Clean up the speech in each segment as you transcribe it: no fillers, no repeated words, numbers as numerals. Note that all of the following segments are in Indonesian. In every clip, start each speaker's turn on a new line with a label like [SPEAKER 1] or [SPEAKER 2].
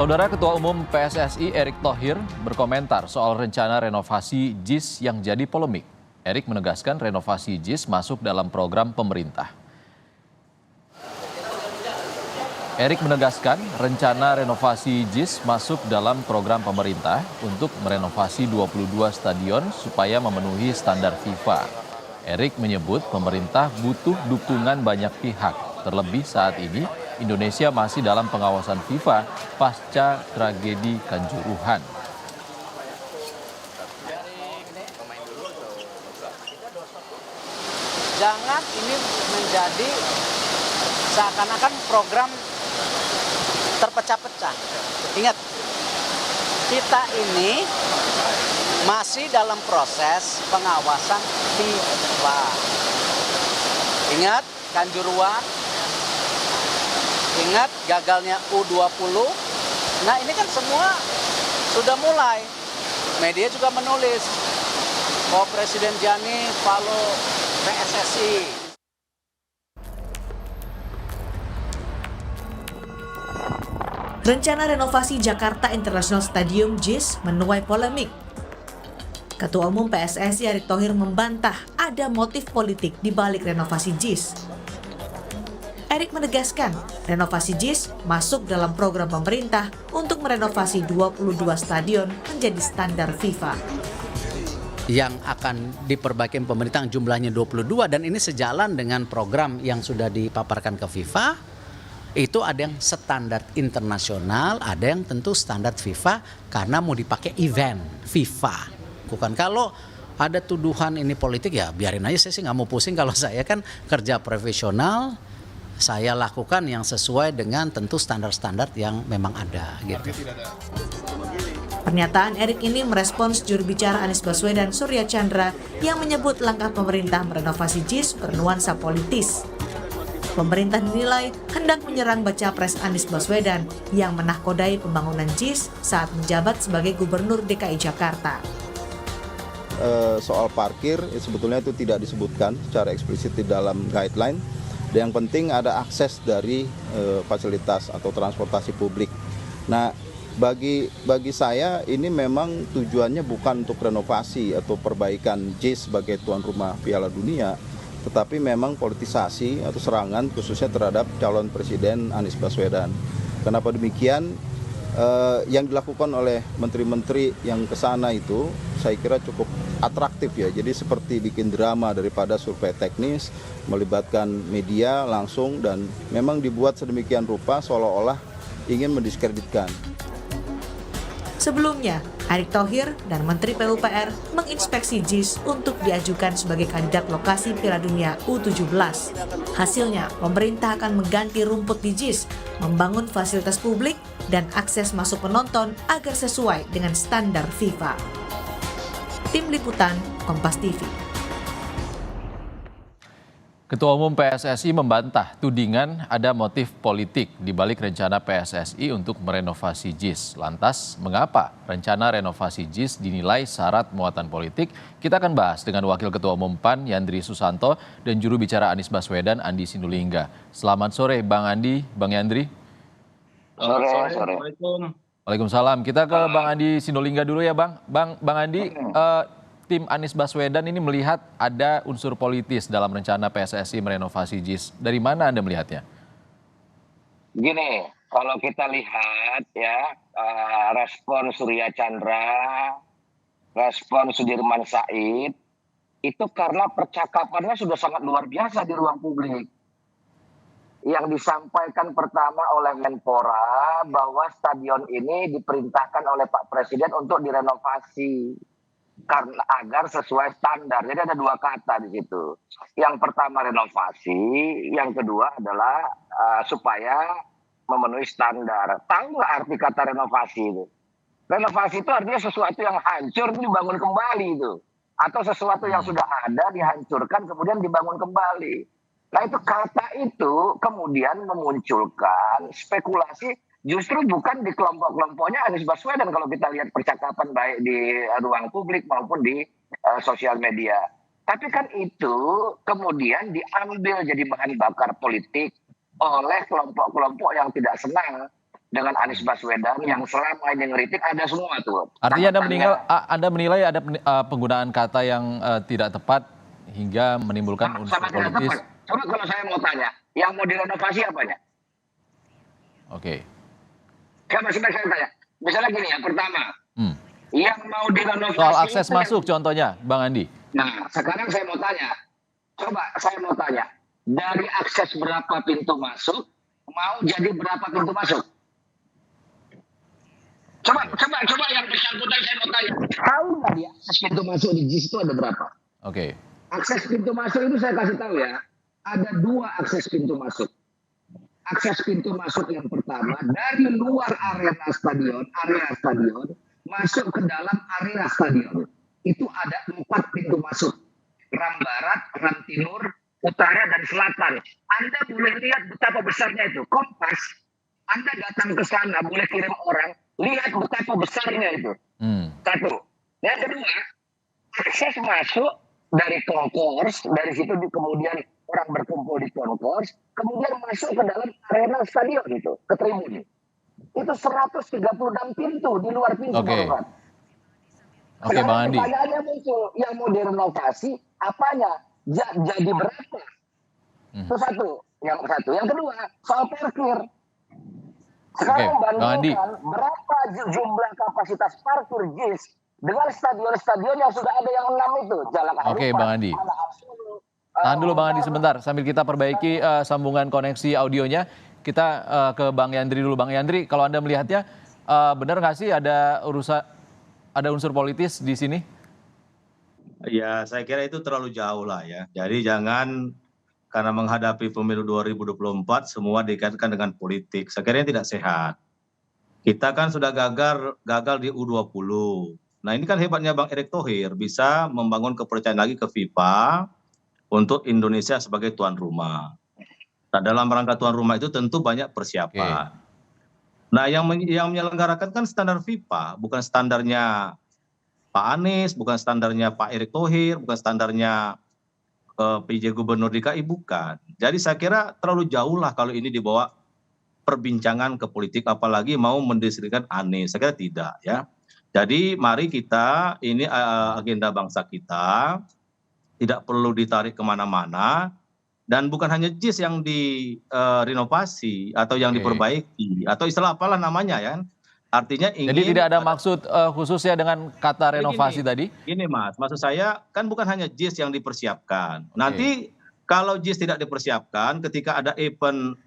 [SPEAKER 1] Saudara Ketua Umum PSSI Erick Thohir berkomentar soal rencana renovasi JIS yang jadi polemik. Erick menegaskan renovasi JIS masuk dalam program pemerintah. Erick menegaskan rencana renovasi JIS masuk dalam program pemerintah untuk merenovasi 22 stadion supaya memenuhi standar FIFA. Erick menyebut pemerintah butuh dukungan banyak pihak, terlebih saat ini Indonesia masih dalam pengawasan FIFA pasca tragedi Kanjuruhan.
[SPEAKER 2] Jangan ini menjadi seakan-akan program terpecah-pecah. Ingat, kita ini masih dalam proses pengawasan FIFA. Ingat Kanjuruhan, ingat gagalnya U20. Nah ini kan semua sudah mulai. Media juga menulis, oh Presiden Gianni follow PSSI.
[SPEAKER 3] Rencana renovasi Jakarta International Stadium JIS menuai polemik. Ketua Umum PSSI Erick Thohir membantah ada motif politik di balik renovasi JIS. Erick menegaskan, renovasi JIS masuk dalam program pemerintah untuk merenovasi 22 stadion menjadi standar FIFA.
[SPEAKER 2] Yang akan diperbaiki pemerintah jumlahnya 22 dan ini sejalan dengan program yang sudah dipaparkan ke FIFA. Itu ada yang standar internasional, ada yang tentu standar FIFA karena mau dipakai event FIFA. Bukan kalau ada tuduhan ini politik ya biarin aja, saya sih nggak mau pusing. Kalau saya kan kerja profesional, saya lakukan yang sesuai dengan tentu standar-standar yang memang ada gitu.
[SPEAKER 3] Pernyataan Erick ini merespons juru bicara Anies Baswedan Surya Chandra yang menyebut langkah pemerintah merenovasi JIS bernuansa politis. Pemerintah dinilai hendak menyerang baca pres Anies Baswedan yang menahkodai pembangunan JIS saat menjabat sebagai Gubernur DKI Jakarta.
[SPEAKER 4] Soal parkir sebetulnya itu tidak disebutkan secara eksplisit di dalam guideline. Dan yang penting ada akses dari fasilitas atau transportasi publik. Nah, bagi saya ini memang tujuannya bukan untuk renovasi atau perbaikan JIS sebagai tuan rumah Piala Dunia, tetapi memang politisasi atau serangan khususnya terhadap calon Presiden Anies Baswedan. Kenapa demikian? Yang dilakukan oleh menteri-menteri yang ke sana itu saya kira cukup atraktif ya. Jadi seperti bikin drama daripada survei teknis, melibatkan media langsung dan memang dibuat sedemikian rupa seolah-olah ingin mendiskreditkan.
[SPEAKER 3] Sebelumnya, Erick Thohir dan Menteri PUPR menginspeksi JIS untuk diajukan sebagai kandidat lokasi Piala Dunia U17. Hasilnya, pemerintah akan mengganti rumput di JIS, membangun fasilitas publik, dan akses masuk penonton agar sesuai dengan standar FIFA. Tim Liputan, Kompas TV.
[SPEAKER 1] Ketua Umum PSSI membantah tudingan ada motif politik di balik rencana PSSI untuk merenovasi JIS. Lantas, mengapa rencana renovasi JIS dinilai syarat muatan politik? Kita akan bahas dengan Wakil Ketua Umum PAN Yandri Susanto dan juru bicara Anies Baswedan Andi Sindulingga. Selamat sore Bang Andi, Bang Yandri.
[SPEAKER 5] Sore. Assalamualaikum.
[SPEAKER 1] Waalaikumsalam. Kita ke Bang Andi Sindulingga dulu ya Bang. Bang Andi, tim Anies Baswedan ini melihat ada unsur politis dalam rencana PSSI merenovasi JIS. Dari mana Anda melihatnya?
[SPEAKER 5] Gini, kalau kita lihat ya respon Surya Chandra, respon Sudirman Said, itu karena percakapannya sudah sangat luar biasa di ruang publik. Yang disampaikan pertama oleh Menpora bahwa stadion ini diperintahkan oleh Pak Presiden untuk direnovasi karena agar sesuai standar. Jadi ada dua kata di situ. Yang pertama renovasi, yang kedua adalah supaya memenuhi standar. Tahu nggak arti kata renovasi itu? Renovasi itu artinya sesuatu yang hancur itu dibangun kembali itu, atau sesuatu yang sudah ada dihancurkan kemudian dibangun kembali. Nah itu kata itu kemudian memunculkan spekulasi justru bukan di kelompok-kelompoknya Anies Baswedan kalau kita lihat percakapan baik di ruang publik maupun di sosial media. Tapi kan itu kemudian diambil jadi bahan bakar politik oleh kelompok-kelompok yang tidak senang dengan Anies Baswedan yang selama ini ngeritik ada semua tuh.
[SPEAKER 1] Artinya Anda menilai ada penggunaan kata yang tidak tepat hingga menimbulkan unsur
[SPEAKER 5] Sama tidak
[SPEAKER 1] politis.
[SPEAKER 5] tepat. Coba kalau saya mau tanya, yang mau direnovasi apanya?
[SPEAKER 1] Oke.
[SPEAKER 5] Coba saya tanya. Misalnya gini, yang pertama,
[SPEAKER 1] Hmm.
[SPEAKER 5] yang mau direnovasi
[SPEAKER 1] Soal akses
[SPEAKER 5] itu
[SPEAKER 1] masuk contohnya, Bang Andi.
[SPEAKER 5] Nah, sekarang saya mau tanya. Coba saya mau tanya. Dari akses berapa pintu masuk, mau jadi berapa pintu masuk? Coba yang bersangkutan saya mau tanya. Tahu nggak dia akses pintu masuk di JIS itu ada berapa?
[SPEAKER 1] Oke.
[SPEAKER 5] Akses pintu masuk itu saya kasih tahu ya. Ada 2 akses pintu masuk. Akses pintu masuk yang pertama dari luar area stadion masuk ke dalam area stadion. Itu ada 4 pintu masuk. Ram Barat, Ram Timur, Utara, dan Selatan. Anda boleh lihat betapa besarnya itu. Kompas, Anda datang ke sana, boleh kirim orang, lihat betapa besarnya itu. Satu. Yang kedua, akses masuk dari konkors, dari situ kemudian orang berkumpul di konkors, kemudian masuk ke dalam arena stadion itu, ke tribun. Itu 136 pintu di luar pintu.
[SPEAKER 1] Oke. Oke,
[SPEAKER 5] Sekarang
[SPEAKER 1] Bang Andi.
[SPEAKER 5] pertanyaannya muncul, yang mau direnovasi apanya? Jadi berapa? Itu satu. Yang kedua, soal parkir. Sekarang
[SPEAKER 1] Oke, Bang Andi.
[SPEAKER 5] bandingkan berapa jumlah kapasitas parkir JIS dengan stadion-stadion yang sudah ada yang 6 itu. Jalak Harupat,
[SPEAKER 1] Oke, Bang Andi. Tahan dulu Bang Andi sebentar, sambil kita perbaiki sambungan koneksi audionya. Kita ke Bang Yandri dulu. Bang Yandri, kalau Anda melihatnya, benar nggak sih ada unsur politis di sini?
[SPEAKER 6] Ya, saya kira itu terlalu jauh lah ya. Jadi jangan karena menghadapi pemilu 2024 semua dikaitkan dengan politik. Saya kira ini tidak sehat. Kita kan sudah gagal di U20. Nah, ini kan hebatnya Bang Erick Thohir bisa membangun kepercayaan lagi ke FIFA untuk Indonesia sebagai tuan rumah. Nah, dalam rangka tuan rumah itu tentu banyak persiapan. Nah, yang menyelenggarakan kan standar FIFA, bukan standarnya Pak Anies, bukan standarnya Pak Erick Thohir, bukan standarnya PJ Gubernur DKI, bukan. Jadi saya kira terlalu jauh lah kalau ini dibawa perbincangan ke politik, apalagi mau mendeskripsikan Anies. Saya kira tidak ya. Jadi mari kita, ini agenda bangsa kita, tidak perlu ditarik kemana-mana, dan bukan hanya JIS yang direnovasi atau yang diperbaiki, atau istilah apalah namanya ya. Artinya ingin...
[SPEAKER 1] Jadi tidak ada maksud khususnya dengan kata renovasi tadi?
[SPEAKER 6] Gini Mas, maksud saya kan bukan hanya JIS yang dipersiapkan. Nanti kalau JIS tidak dipersiapkan, ketika ada event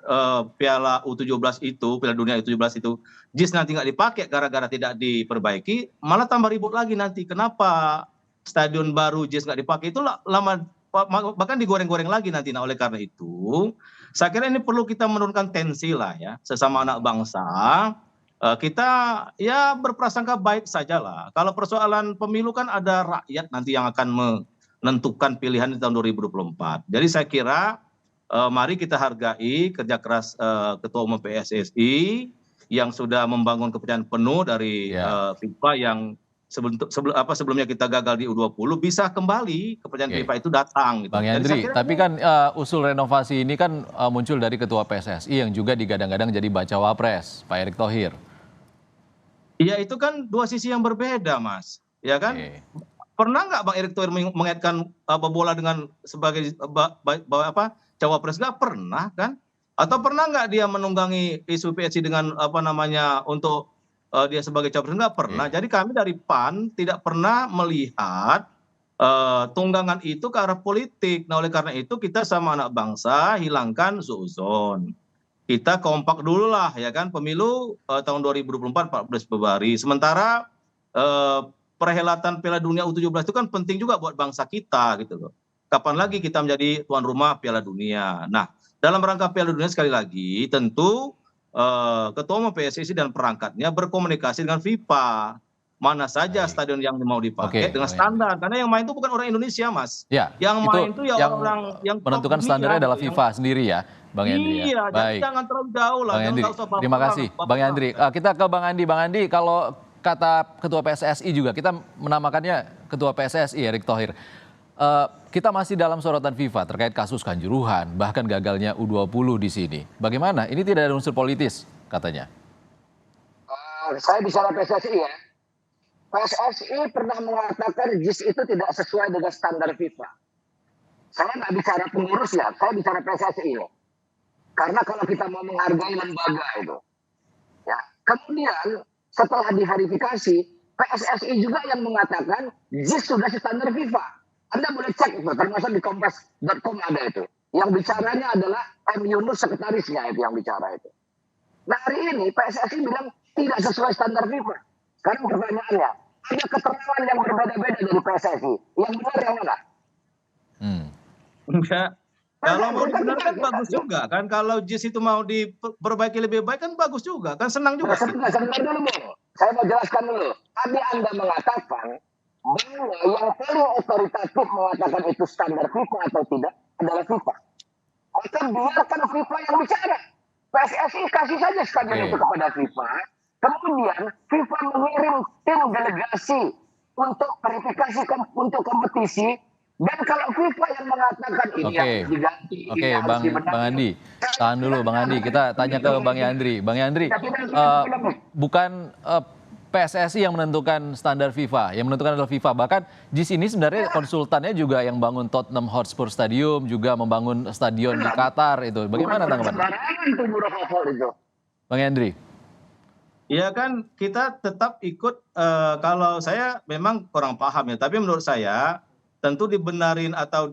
[SPEAKER 6] Piala U17 itu, Piala Dunia U17 itu, JIS nanti nggak dipakai gara-gara tidak diperbaiki, malah tambah ribut lagi nanti. Kenapa stadion baru JIS nggak dipakai? Itu lama, bahkan digoreng-goreng lagi nanti. Nah, oleh karena itu, saya kira ini perlu kita menurunkan tensi lah ya, sesama anak bangsa. Kita ya berprasangka baik saja lah. Kalau persoalan pemilu kan ada rakyat nanti yang akan menentukan pilihan di tahun 2024. Jadi saya kira mari kita hargai kerja keras Ketua Umum PSSI yang sudah membangun kepercayaan penuh dari FIFA yang sebelumnya kita gagal di U20, bisa kembali kepercayaan FIFA itu datang. Gitu.
[SPEAKER 1] Bang Yandri, tapi kan usul renovasi ini kan muncul dari Ketua PSSI yang juga digadang-gadang jadi bacawa pres, Pak Erick Thohir.
[SPEAKER 6] Iya, itu kan dua sisi yang berbeda, Mas. Ya kan? Pernah nggak Bang Erick Thohir mengaitkan bola dengan sebagai cawapres? Nggak pernah kan? Atau pernah nggak dia menunggangi isu PSI dengan untuk dia sebagai cawapres? Nggak pernah. Jadi kami dari PAN tidak pernah melihat tunggangan itu ke arah politik. Nah, oleh karena itu kita sama anak bangsa hilangkan suuzon. Kita kompak dulu lah ya kan, pemilu tahun 2024 14 Februari. Sementara perhelatan Piala Dunia U17 itu kan penting juga buat bangsa kita gitu loh. Kapan lagi kita menjadi tuan rumah Piala Dunia. Nah, dalam rangka Piala Dunia sekali lagi tentu Ketua Umum PSSI dan perangkatnya berkomunikasi dengan FIFA. Mana saja stadion yang mau dipakai dengan standar. Karena yang main itu bukan orang Indonesia, Mas.
[SPEAKER 1] Ya,
[SPEAKER 6] yang main itu ya orang yang
[SPEAKER 1] menentukan standarnya adalah FIFA sendiri ya, Bang Yandri.
[SPEAKER 6] Iya, jadi jangan terlalu jauh lah.
[SPEAKER 1] Bang Yandri, terima kasih. Bang Yandri, kita ke Bang Andi. Bang Andi, kalau kata Ketua PSSI juga, kita menamakannya Ketua PSSI Erick Thohir. Kita masih dalam sorotan FIFA terkait kasus Kanjuruhan, bahkan gagalnya U20 di sini. Bagaimana? Ini tidak ada unsur politis katanya.
[SPEAKER 5] saya bicara PSSI ya. PSSI pernah mengatakan JIS itu tidak sesuai dengan standar FIFA. Saya nggak bicara pengurus ya, saya bicara PSSI ya. Karena kalau kita mau menghargai lembaga itu, ya. Kemudian setelah diverifikasi, PSSI juga yang mengatakan JIS sudah standar FIFA. Anda boleh cek itu, termasuk di kompas.com ada itu. Yang bicaranya adalah M. Yunus, sekretarisnya itu yang bicara itu. Nah hari ini PSSI bilang tidak sesuai standar FIFA. Sekarang pertanyaannya, ada keterangan yang berbeda-beda dari PSSI. Yang benar yang mana?
[SPEAKER 6] Enggak. Kalau mau dibenarkan bagus juga kan. Kalau JIS itu mau diperbaiki lebih baik kan bagus juga kan, senang juga.
[SPEAKER 5] Sebentar dulu Bung. Saya mau jelaskan dulu. Tadi Anda mengatakan bahwa yang paling otoritatif mengatakan itu standar FIFA atau tidak adalah FIFA. Maka biarkan FIFA yang bicara. PSSI kasih saja stadion itu kepada FIFA. Kemudian FIFA mengirim tim delegasi untuk verifikasi untuk kompetisi. Dan kalau FIFA yang mengatakan ini harus diganti,
[SPEAKER 1] Oke, Bang Andi, tahan dulu Bang Andi. Kita tanya ke Bang Yandri. Bang Yandri, bukan PSSI yang menentukan standar FIFA, yang menentukan adalah FIFA. Bahkan JIS ini sebenarnya konsultannya juga yang bangun Tottenham Hotspur Stadium, juga membangun stadion di Qatar itu. Bagaimana tanggapan Bang Yandri?
[SPEAKER 6] Ya kan kita tetap ikut, kalau saya memang kurang paham ya, tapi menurut saya tentu dibenarin atau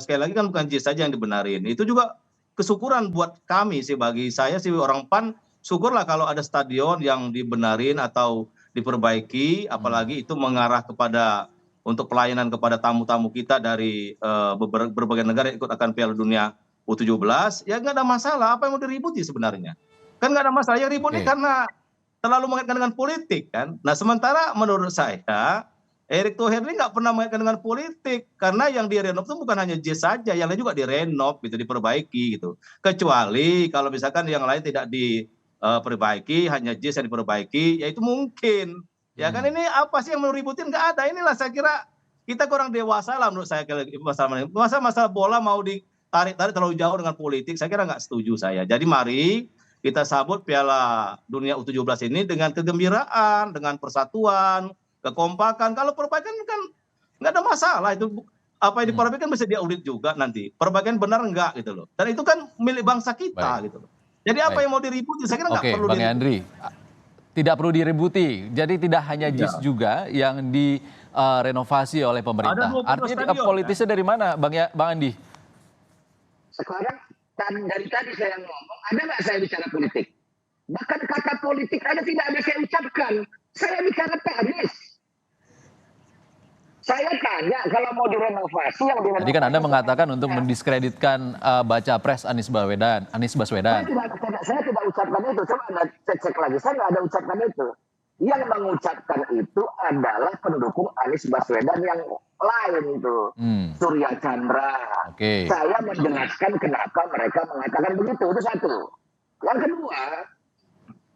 [SPEAKER 6] sekali lagi kan bukan JIS saja yang dibenarin. Itu juga kesyukuran buat kami sih, bagi saya sih orang PAN, syukurlah kalau ada stadion yang dibenarin atau diperbaiki, apalagi itu mengarah kepada untuk pelayanan kepada tamu-tamu kita dari berbagai negara yang ikut akan Piala Dunia U17, ya nggak ada masalah. Apa yang mau diributi sebenarnya? Kan nggak ada masalah, yang ribut ini karena terlalu mengaitkan dengan politik kan. Nah sementara menurut saya Erick Thohir ini nggak pernah mengaitkan dengan politik, karena yang direnov itu bukan hanya JIS saja, yang lain juga direnov gitu, diperbaiki gitu. Kecuali kalau misalkan yang lain tidak diperbaiki, hanya JIS yang diperbaiki, ya itu mungkin. Ya kan ini apa sih yang mau ributin? Nggak ada. Inilah saya kira kita kurang dewasa lah menurut saya. Masalah bola mau ditarik terlalu jauh dengan politik, saya kira nggak setuju saya. Jadi mari kita sambut Piala Dunia U17 ini dengan kegembiraan, dengan persatuan, kekompakan. Kalau perbaikan kan nggak ada masalah, itu apa yang diperbaikan bisa diaudit juga nanti perbaikan benar enggak gitu loh, dan itu kan milik bangsa kita gitu loh. Jadi apa yang mau diributi, saya kira nggak perlu
[SPEAKER 1] Bang Yandri, tidak perlu diributi, jadi tidak hanya JIS juga yang direnovasi oleh pemerintah. Artinya politisnya dari mana Bang Andi?
[SPEAKER 5] Sekarang dari tadi saya ngomong, ada nggak saya bicara politik? Bahkan kata politik aja tidak ada saya ucapkan. Saya bicara teknis. Saya tanya kalau mau direnovasi yang direnovasi.
[SPEAKER 1] Tadi kan Anda mengatakan untuk mendiskreditkan baca pres Anies Baswedan.
[SPEAKER 5] Saya tidak ucapkan itu. Coba Anda cek lagi. Saya nggak ada ucapkan itu. Yang mengucapkan itu adalah pendukung Anies Baswedan yang lain itu. Surya Chandra. Saya menjelaskan kenapa mereka mengatakan begitu. Itu satu. Yang kedua,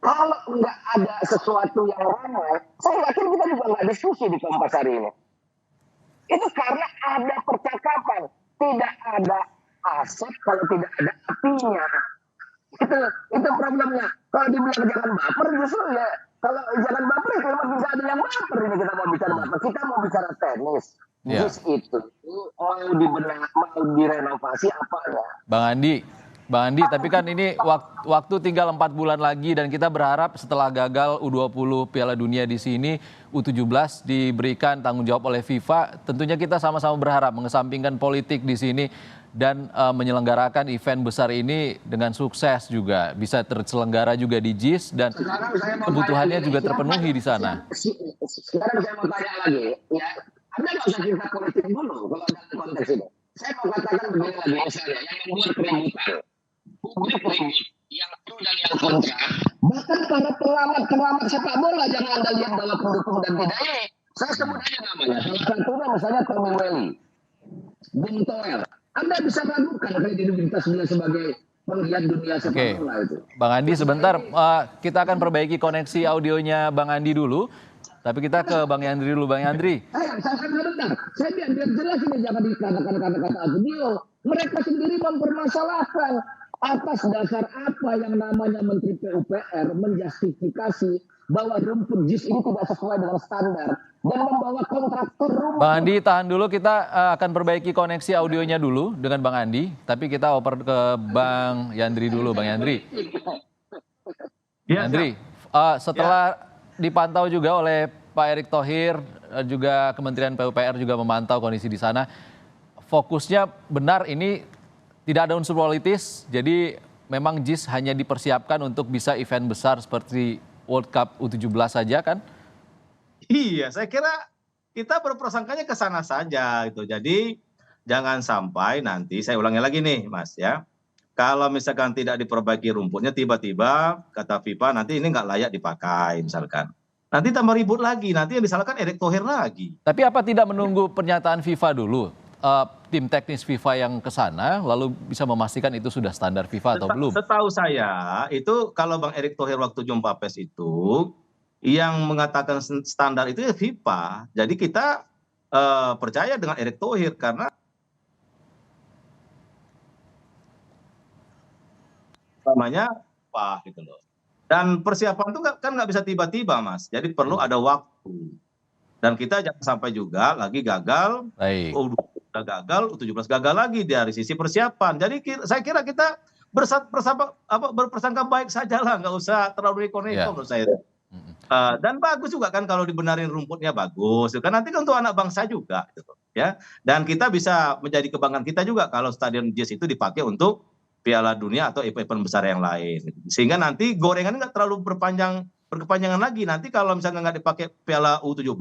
[SPEAKER 5] kalau nggak ada sesuatu yang ramai, saya yakin kita juga nggak diskusi di Kompas hari ini. Itu karena ada percakapan. Tidak ada aset kalau tidak ada apinya. Itu problemnya. Kalau dibilang jangan baper, justru ya kalau jangan baper itu memang bisa ada yang baper ini kita mau bicara baper. Kita mau bicara tenis. Jis itu mau direnovasi apanya?
[SPEAKER 1] Bang Andi, tapi kan ini waktu tinggal 4 bulan lagi dan kita berharap setelah gagal U20 Piala Dunia di sini, U17 diberikan tanggung jawab oleh FIFA. Tentunya kita sama-sama berharap mengesampingkan politik di sini dan menyelenggarakan event besar ini dengan sukses juga. Bisa terselenggara juga di JIS dan kebutuhannya juga terpenuhi di sana.
[SPEAKER 5] Sekarang saya mau tanya lagi, ya. Anda nggak usah cerita politik dulu kalau dalam konteks ini. Saya mau katakan begini lagi, misalnya yang membuat keributan. Publik ribut, yang pro dan yang kontra. Bahkan para pengamat sepak bola, jangan Anda lihat bahwa pendukung dan tidak ini. Saya sebut aja namanya. Salah satunya misalnya Tommy Welly, Bung Toel. Anda bisa ragukan kredibilitas beliau sebagai penggiat dunia sepak bola itu.
[SPEAKER 1] Bang Andi sebentar, kita akan perbaiki koneksi audionya Bang Andi dulu. Tapi kita ke Bang Yandri dulu, Bang Yandri.
[SPEAKER 5] Saya biar jelas ini, jangan dikatakan kata-kata audio. Mereka sendiri mempermasalahkan. Atas dasar apa yang namanya Menteri PUPR menjustifikasi bahwa rumput JIS ini tidak sesuai dengan standar dan membawa kontraktor rumput.
[SPEAKER 1] Bang Andi, tahan dulu, kita akan perbaiki koneksi audionya dulu dengan Bang Andi, tapi kita oper ke Bang Yandri dulu. Bang Yandri,
[SPEAKER 6] Ya,
[SPEAKER 1] Yandri, setelah dipantau juga oleh Pak Erick Thohir, juga Kementerian PUPR juga memantau kondisi di sana, fokusnya benar ini tidak ada unsur politis, jadi memang JIS hanya dipersiapkan untuk bisa event besar seperti World Cup U17 saja kan?
[SPEAKER 6] Iya, saya kira kita berprasangkanya ke sana saja gitu. Jadi jangan sampai nanti, saya ulangi lagi nih Mas ya, kalau misalkan tidak diperbaiki rumputnya, tiba-tiba kata FIFA nanti ini nggak layak dipakai misalkan. Nanti tambah ribut lagi, nanti yang disalahkan Erick Thohir lagi.
[SPEAKER 1] Tapi apa tidak menunggu pernyataan FIFA dulu? Tim teknis FIFA yang ke sana lalu bisa memastikan itu sudah standar FIFA atau belum?
[SPEAKER 6] Setahu saya itu kalau Bang Erick Thohir waktu jumpa pers itu yang mengatakan standar itu ya FIFA. Jadi kita percaya dengan Erick Thohir karena namanya apa gitu loh. Dan persiapan itu kan nggak bisa tiba-tiba Mas. Jadi perlu ada waktu. Dan kita jangan sampai juga lagi gagal.
[SPEAKER 1] Baik.
[SPEAKER 6] Udah gagal, U17 gagal lagi dari sisi persiapan. Jadi saya kira kita berprasangka baik saja lah, nggak usah terlalu neko-neko menurut saya. Dan bagus juga kan kalau dibenarin rumputnya bagus, kan nanti kan untuk anak bangsa juga, gitu, ya. Dan kita bisa menjadi kebanggaan kita juga kalau Stadion JIS itu dipakai untuk Piala Dunia atau event besar yang lain. Sehingga nanti gorengan nggak terlalu berkepanjangan lagi. Nanti kalau misalnya nggak dipakai Piala U17,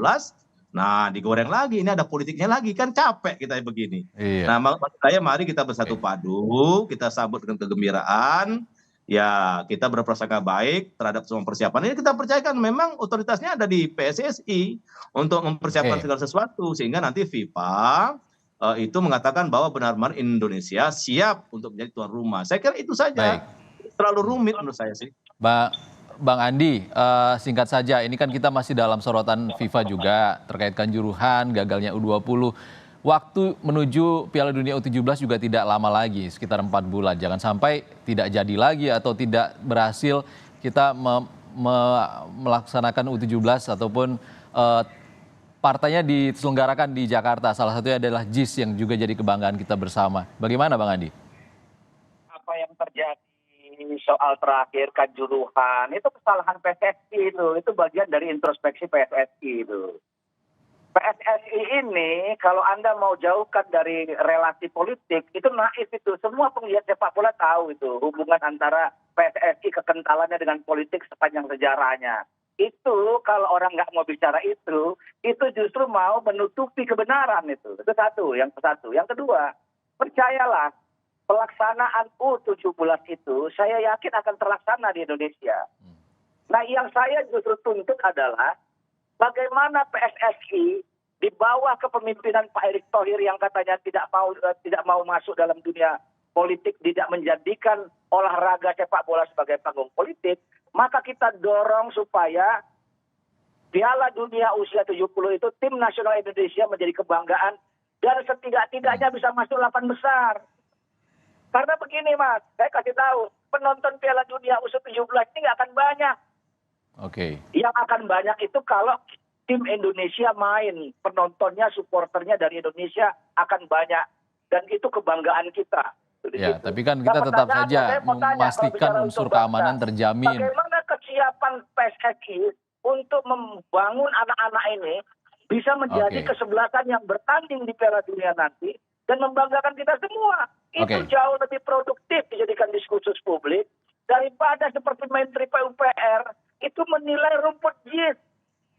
[SPEAKER 6] nah digoreng lagi, ini ada politiknya lagi, kan capek kita begini.
[SPEAKER 1] Iya.
[SPEAKER 6] Nah maksud saya mari kita bersatu padu, kita sambut dengan kegembiraan, ya kita berprasangka baik terhadap semua persiapan. Ini kita percayakan memang otoritasnya ada di PSSI untuk mempersiapkan segala sesuatu, sehingga nanti FIFA itu mengatakan bahwa benar-benar Indonesia siap untuk menjadi tuan rumah. Saya kira itu saja, terlalu rumit menurut saya sih.
[SPEAKER 1] Bang Andi, singkat saja, ini kan kita masih dalam sorotan FIFA juga terkait Kanjuruhan, gagalnya U20. Waktu menuju Piala Dunia U17 juga tidak lama lagi, sekitar 4 bulan. Jangan sampai tidak jadi lagi atau tidak berhasil kita melaksanakan U17 ataupun partainya diselenggarakan di Jakarta. Salah satunya adalah JIS yang juga jadi kebanggaan kita bersama. Bagaimana Bang Andi?
[SPEAKER 7] Apa yang terjadi soal terakhir Kanjuruhan itu kesalahan PSSI itu bagian dari introspeksi PSSI itu. PSSI ini kalau Anda mau jauhkan dari relasi politik itu naif itu. Semua penggiat sepak bola tahu itu hubungan antara PSSI kekentalannya dengan politik sepanjang sejarahnya. Itu kalau orang nggak mau bicara itu justru mau menutupi kebenaran itu. Itu satu. Yang kedua, percayalah, pelaksanaan U17 itu saya yakin akan terlaksana di Indonesia. Nah yang saya justru tuntut adalah bagaimana PSSI di bawah kepemimpinan Pak Erick Thohir yang katanya tidak mau masuk dalam dunia politik, tidak menjadikan olahraga sepak bola sebagai panggung politik, maka kita dorong supaya Piala Dunia usia 70 itu tim nasional Indonesia menjadi kebanggaan dan setidak-tidaknya bisa masuk 8 besar. Karena begini Mas, saya kasih tahu, penonton Piala Dunia U17 ini nggak akan banyak.
[SPEAKER 1] Oke. Yang
[SPEAKER 7] akan banyak itu kalau tim Indonesia main, penontonnya, supporternya dari Indonesia akan banyak. Dan itu kebanggaan kita.
[SPEAKER 1] Ya, tapi kan kita tetap saja memastikan unsur keamanan terjamin.
[SPEAKER 7] Bagaimana kesiapan PSSI untuk membangun anak-anak ini bisa menjadi kesebelasan yang bertanding di Piala Dunia nanti dan membanggakan kita semua. Itu jauh lebih produktif dijadikan diskursus publik daripada seperti Menteri PUPR itu menilai rumput JIS.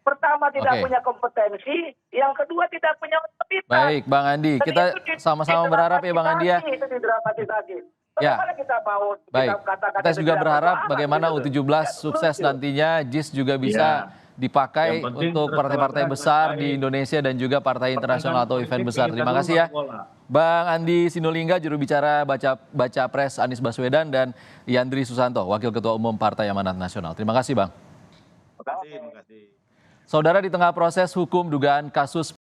[SPEAKER 7] Pertama tidak punya kompetensi, yang kedua tidak punya otoritas.
[SPEAKER 1] Baik, Bang Andi, kita sama-sama berharap ya Bang Andi ya.
[SPEAKER 7] Itu didramatisasi.
[SPEAKER 1] Ya.
[SPEAKER 7] Bagaimana kita mau
[SPEAKER 1] baik. Kita juga berharap bagaimana U17 sukses nantinya, JIS juga bisa dipakai untuk partai-partai besar di Indonesia dan juga partai internasional atau event besar. Terima kasih ya Bang Andi Sindolingga, juru bicara Baca Pres Anies Baswedan, dan Yandri Susanto, Wakil Ketua Umum Partai Amanat Nasional. Terima kasih Bang.
[SPEAKER 6] Terima kasih.
[SPEAKER 1] Saudara, di tengah proses hukum dugaan kasus